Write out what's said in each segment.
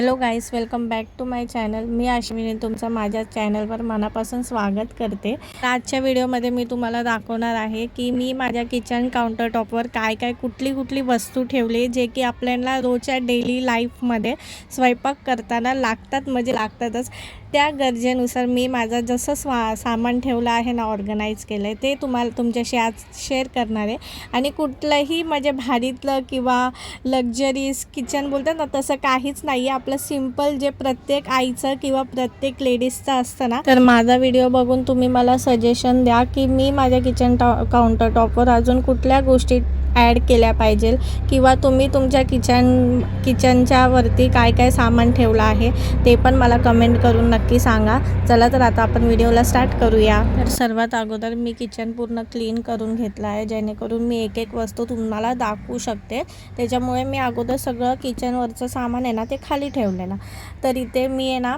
Hello guys, welcome back to my channel. मी अश्विनी तुमचं माझ्या चॅनलवर मनापासून स्वागत करते। आजच्या व्हिडिओमध्ये मी तुम्हाला दाखवणार आहे की मी माझ्या किचन काउंटर टॉपवर काय कुठली वस्तू ठेवली जे की आपल्याला रोजच्या डेली लाईफमध्ये स्वयंपाक करताना लागतातच। त्या गरजेनुसार मी माझं जसं सामान ठेवलं आहे ना, ऑर्गनाइज केलं आहे, ते तुमच्याशी आज शेअर करणार आहे। आणि कुठलंही म्हणजे भारीतलं किंवा लक्झरीज किचन बोलतात ना, तसं काहीच नाही आहे। आपलं सिंपल जे प्रत्येक आईचं किंवा प्रत्येक लेडीजचं असतं ना, तर माझा व्हिडिओ बघून तुम्ही मला सजेशन द्या की मी माझ्या किचन काउंटर टॉपवर अजून कुठल्या गोष्टी ॲड केल्या पाहिजे किंवा तुम्ही तुमच्या किचनच्या वरती काय सामान ठेवलं आहे ते पण मला कमेंट करून नक्की सांगा। चला तर आता आपण व्हिडिओला स्टार्ट करूया। तर सर्वात अगोदर मी किचन पूर्ण क्लीन करून घेतलं आहे, जेणेकरून मी एक वस्तू तुम्हाला दाखवू शकते। त्याच्यामुळे मी अगोदर सगळं किचनवरचं सामान आहे ना ते खाली ठेवलेलं। तर इथे मी आहे ना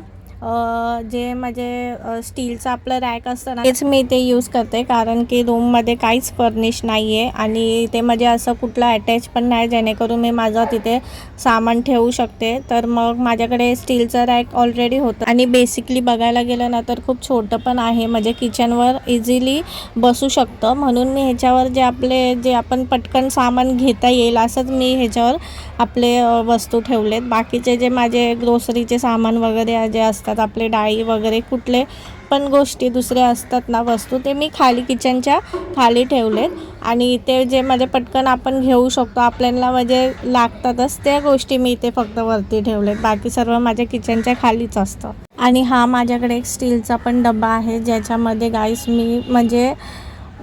जे म्हणजे स्टीलचं आपलं रॅक असतं ना, तेच मी इथे यूज करते, कारण की रूममध्ये काहीच फर्निश नाही आहे आणि ते म्हणजे असं कुठलं अटॅच पण नाही जेणेकरून मी माझं तिथे सामान ठेवू शकते। तर मग माझ्याकडे स्टीलचं रॅक ऑलरेडी होतं आणि बेसिकली बघायला गेलं ना तर खूप छोटं पण आहे, म्हणजे किचनवर इझिली बसू शकतं। म्हणून मी ह्याच्यावर जे आपण पटकन सामान घेता येईल असंच मी ह्याच्यावर आपले वस्तू ठेवलेत। बाकीचे जे माझे ग्रोसरीचे सामान वगैरे जे असतात, आपले डाळी वगैरे कुठले पण गोष्टी दुसऱ्या असतात ना वस्तू, ते मी किचनच्या खाली ठेवलेत। आणि ते जे म्हणजे पटकन आपण घेऊ शकतो, आपल्याला म्हणजे लागतातच त्या गोष्टी मी इथे फक्त वरती ठेवलेत, बाकी सर्व माझ्या किचनच्या खालीच असतं। आणि हा माझ्याकडे एक स्टीलचा पण डबा आहे, ज्याच्यामध्ये गाईस मी म्हणजे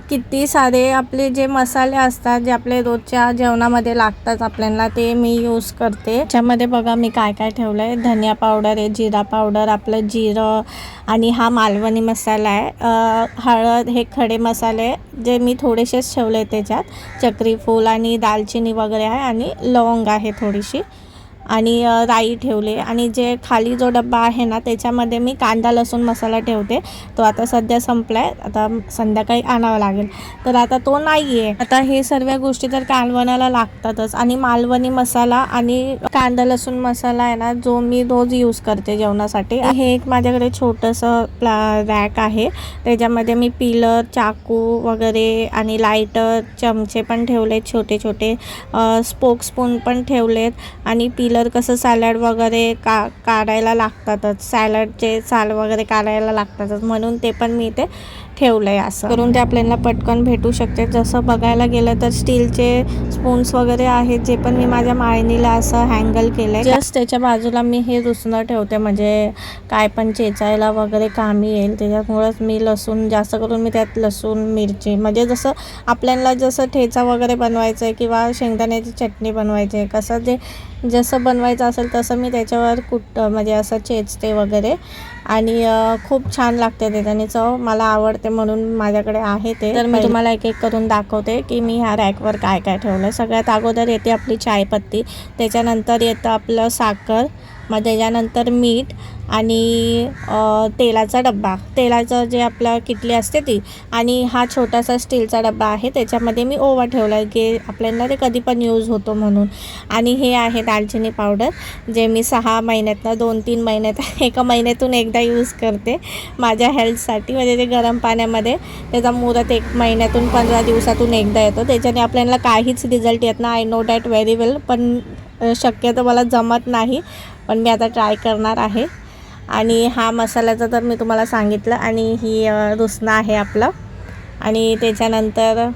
किती सारे आपले जे मसाले असतात जे आपले रोजच्या जेवणामध्ये लागतात आपल्याला, ते मी यूज करते। त्याच्यामध्ये बघा मी काय ठेवलं आहे। धनिया पावडर आहे, जिरा पावडर, आपलं जिरं, आणि हा मालवणी मसाला आहे, हळद, हे खडे मसाले जे मी थोडेसेच ठेवले त्याच्यात, चक्री फूल आणि दालचिनी वगैरे आहे, आणि लवंग आहे थोडीशी, आणि राई ठेवले। आणि जे खाली जो डब्बा आहे ना त्याच्यामध्ये मी कांदा लसूण मसाला ठेवते। तो आता सध्या संपलाय, आता संध्याकाळी आणावा लागेल, तर आता तो नाही आहे। आता हे सर्व गोष्टी तर कालवणाला लागतातच, आणि मालवणी मसाला आणि कांदा लसूण मसाला आहे ना, जो मी रोज यूज करते जेवणासाठी। हे एक माझ्याकडे छोटंसं रॅक आहे, त्याच्यामध्ये मी पिलर, चाकू वगैरे आणि लायटर, चमचे पण ठेवलेत, छोटे स्पोक स्पून पण ठेवलेत। आणि पिलर कसं सॅलड वगैरे काढायला लागतातच, सॅलडचे साल वगैरे काढायला लागतातच, म्हणून ते पण मी इथे ठेवलं आहे। असं करून ते आपल्याला पटकन भेटू शकते। जसं बघायला गेलं तर स्टीलचे स्पून्स वगैरे आहेत, जे पण मी माझ्या माळणीला असं हँगल केलं आहे। जस्ट त्याच्या बाजूला मी हे रुसणं ठेवते, म्हणजे काय पण चेचायला वगैरे कामी येईल। त्याच्यामुळंच मी लसूण जास्त करून मी त्यात लसूण, मिरची, म्हणजे आपल्याला जसं ठेचा वगैरे बनवायचं आहे किंवा शेंगदाण्याची चटणी बनवायची आहे, जसं बनवायचं असेल तसं मी त्याच्यावर म्हणजे असं चेचते वगैरे, आणि खूप छान लागते त्याच्याने चव, मला आवडते म्हणून माझ्याकडे आहे ते। तर मी तुम्हाला एक करून दाखवते की मी ह्या रॅकवर काय ठेवलं आहे। सगळ्यात अगोदर येते आपली चायपत्ती, त्याच्यानंतर येतं आपलं साखर, मग त्याच्यानंतर मीठ, आणि तेलाचा डब्बा, तेलाचं जे आपलं किटली असते ती, आणि हा छोटासा स्टीलचा डब्बा आहे, त्याच्यामध्ये मी ओवा ठेवला आहे की आपल्याला ते कधी पण यूज होतो म्हणून। आणि हे आहे दालचिनी पावडर, जे मी 6 महिन्यातनं 2-3 महिन्यात 1 महिन्यातून एकदा यूज करते माझ्या हेल्थसाठी, म्हणजे ते गरम पाण्यामध्ये त्याचा मुहूर्त 1 महिन्यातून 15 दिवसातून एकदा येतो, त्याच्याने आपल्याला काहीच रिझल्ट येत नाही। आय नो दॅट व्हेरी वेल, पण शक्यतो मला जमत नाही, पण मी आता ट्राय करणार आहे। आणि हा मसाल्याचा तर मी तुम्हाला सांगितलं, आणि ही रुसणं आहे आपलं। आणि त्याच्यानंतर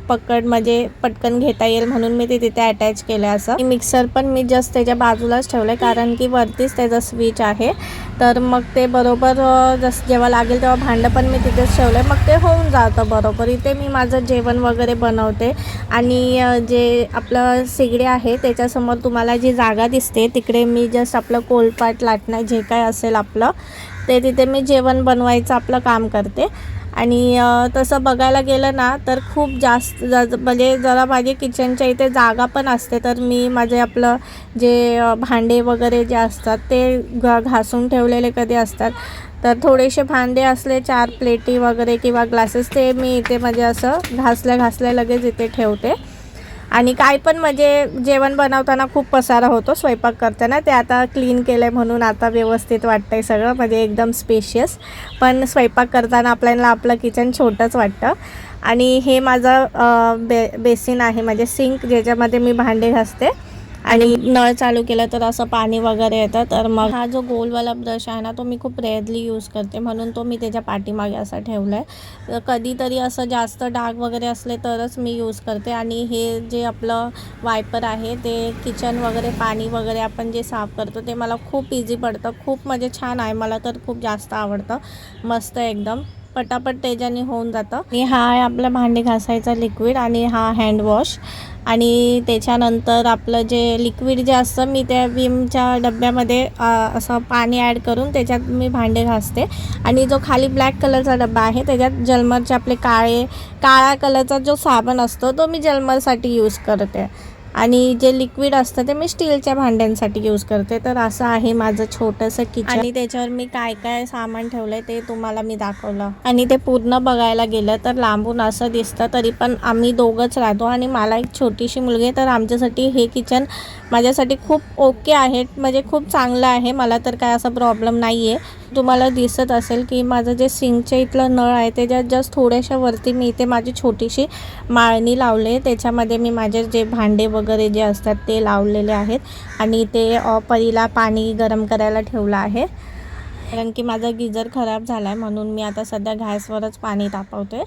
पक्कड म्हणजे पटकन घेता येईल म्हणून मी ते तिथे अटॅच केलं असं। मिक्सर पण मी जस्ट त्याच्या बाजूलाच ठेवलं, कारण की वरतीच त्याचं स्विच आहे, तर मग ते बरोबर जेव्हा लागेल तेव्हा भांडं पण मी तिथेच ठेवलं, मग ते होऊन जातं बरोबर। इथे मी माझं जेवण वगैरे बनवते, आणि जे आपलं शेगडी आहे त्याच्यासमोर तुम्हाला जी जागा दिसते तिकडे मी जस्ट आपलं कोलपाट लाटणं जे काय असेल आपलं ते, तिथे मी जेवण बनवायचं आपलं काम करते। आणि तसं बघायला गेलं ना तर खूप जास्त म्हणजे जरा माझे किचनच्या इथे जागा पण असते, तर मी माझे आपलं जे भांडे वगैरे जे असतात ते घासून ठेवलेले कधी असतात, तर थोडेसे भांडे असले, 4 प्लेटी वगैरे किंवा ग्लासेस, ते मी इथे म्हणजे असं घासल्या लगेच इथे ठेवते। आणि काय पण म्हणजे जेवण बनवताना खूप पसारा होतो स्वयंपाक करताना, ते आता क्लीन केलं आहे म्हणून आता व्यवस्थित वाटतं आहे सगळं, म्हणजे एकदम स्पेशियस. पण स्वयंपाक करताना आपल्याला आपलं किचन छोटंच वाटतं. आणि हे माझं बेसिन आहे, म्हणजे सिंक, ज्याच्यामध्ये मी भांडे घासते. आणि नळ चालू केलं तर असं पाणी वगैरे येतं. तर मग हा जो गोलवाला ब्रश आहे ना, तो मी खूप रेअरली यूज करते, म्हणून तो मी त्याच्या पाठीमागे असा ठेवला आहे. कधीतरी असं जास्त डाग वगैरे असले तरच मी यूज करते. आणि हे जे आपलं वायपर आहे ते किचन वगैरे पाणी वगैरे आपण जे साफ करतो ते मला खूप इझी पडतं, खूप म्हणजे छान आहे, मला तर खूप जास्त आवडतं. मस्त एकदम पटापट त्याच्याने होऊन जातं. आणि हा आहे आपला भांडी घासायचा लिक्विड, आणि हा हँडवॉश. आणि त्याच्यानंतर आपलं जे लिक्विड जे असतं, मी त्या विमच्या डब्यामध्ये असं पाणी ॲड करून त्याच्यात मी भांडे घासते. आणि जो खाली ब्लॅक कलरचा डब्बा आहे त्याच्यात जलमरचे आपले काळा कलरचा जो साबण असतो तो मी जलमरसाठी यूज करते. आणि जे लिक्विड असतं ते मी स्टीलच्या भांड्यांसाठी यूज करते. तर असं आहे माझं छोटंसं किचन. आणि त्याच्यावर मी काय काय सामान ठेवलं आहे ते तुम्हाला मी दाखवलं. आणि ते पूर्ण बघायला गेलं तर लांबून असं दिसतं, तरी पण आम्ही दोघंच राहतो आणि मला एक छोटीशी मुलगी आहे. तर आमच्यासाठी हे किचन माझ्यासाठी खूप ओके आहे, म्हणजे खूप चांगलं आहे. मला तर काय असा प्रॉब्लेम नाही आहे. तुम्हाला दिसत असेल की माझं जे सिंकच्या इथलं नळ आहे त्याच्यात जस्ट थोड्याशा वरती मी इथे माझी छोटीशी माळणी लावले, त्याच्यामध्ये मी माझे जे भांडे वगैरे जे असतात ते लावलेले आहेत. आणि ते परीला पाणी गरम करायला ठेवलं आहे, कारण की माझा गिझर खराब झाला आहे, म्हणून मी आता सध्या गॅसवरच पाणी तापवते.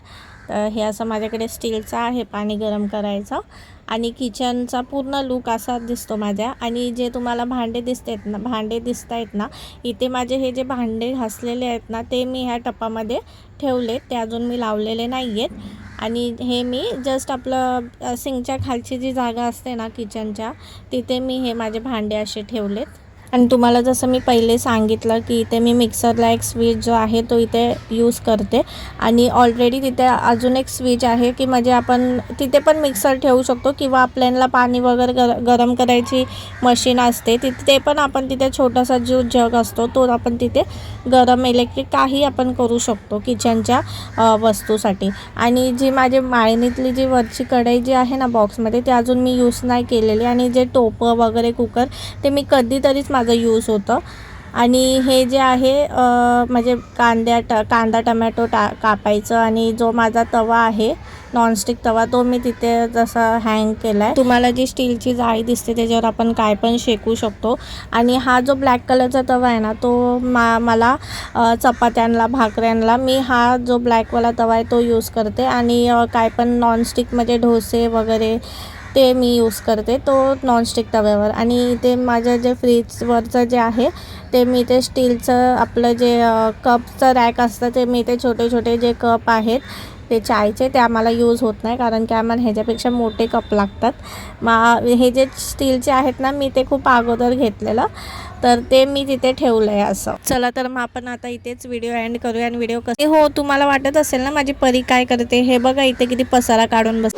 तर हे असं माझ्याकडे स्टीलचं आहे पाणी गरम करायचं. आणि किचनचा पूर्ण लूक असा दिसतो माझ्या. आणि जे तुम्हाला भांडे दिसत आहेत ना, इथे माझे हे जे भांडे घासलेले आहेत ना ते मी ह्या टपामध्ये ठेवलेत, ते अजून मी लावलेले नाही आहेत. आणि हे मी जस्ट आपलं सिंकच्या खालची जी जागा असते ना किचनच्या, तिथे मी हे माझे भांडे असे ठेवलेत. आणि तुम्हाला जसं मी पहिले सांगितलं की इथे मी मिक्सरला एक स्विच जो आहे तो इथे यूज करते. आणि ऑलरेडी तिथे अजून एक स्विच आहे की म्हणजे आपण तिथे पण मिक्सर ठेवू शकतो, किंवा आपल्याला पाणी वगैरे गरम करायची मशीन असते ते पण आपण तिथे, छोटासा जो जग असतो तो आपण तिथे गरम इलेक्ट्रिक काही आपण करू शकतो किचनच्या वस्तूसाठी. आणि जी माझी माळणीतली जी वरची कढई जी आहे ना बॉक्समध्ये, ते अजून मी यूज नाही केलेली. आणि जे टोपं वगैरे कुकर ते मी कधीतरीच माझं यूज होतं. आणि हे जे आहे म्हणजे कांदा टमॅटो कापायचं. आणि जो माझा तवा आहे नॉनस्टिक तवा, तो मी तिथे जसं हँग केला आहे. तुम्हाला जी स्टीलची जाळी दिसते त्याच्यावर आपण काय पण शेकू शकतो. आणि हा जो ब्लॅक कलरचा तवा आहे ना, तो मला चपात्यांना भाकऱ्यांना मी हा जो ब्लॅकवाला तवा आहे तो यूज करते. आणि काय पण नॉनस्टिक म्हणजे डोसे वगैरे ते मी यूज करते तो नॉनस्टिक तव्यावर. आणि ते माझं जे फ्रीजवरचं जे आहे ते मी ते स्टीलचं आपलं जे कपचं रॅक असतं, ते मी ते छोटे छोटे जे कप आहेत ते चायचे, ते आम्हाला यूज होत नाही, कारण की आम्हाला ह्याच्यापेक्षा मोठे कप लागतात. हे जे स्टीलचे आहेत ना, मी ते खूप अगोदर घेतलेलं, तर ते मी तिथे ठेवलं आहे असं. चला तर मग आपण आता इथेच व्हिडिओ एंड करूया. आणि व्हिडिओ कसे हो तुम्हाला वाटत असेल ना माझी परी काय करते, हे बघा इथे किती पसारा काढून बस.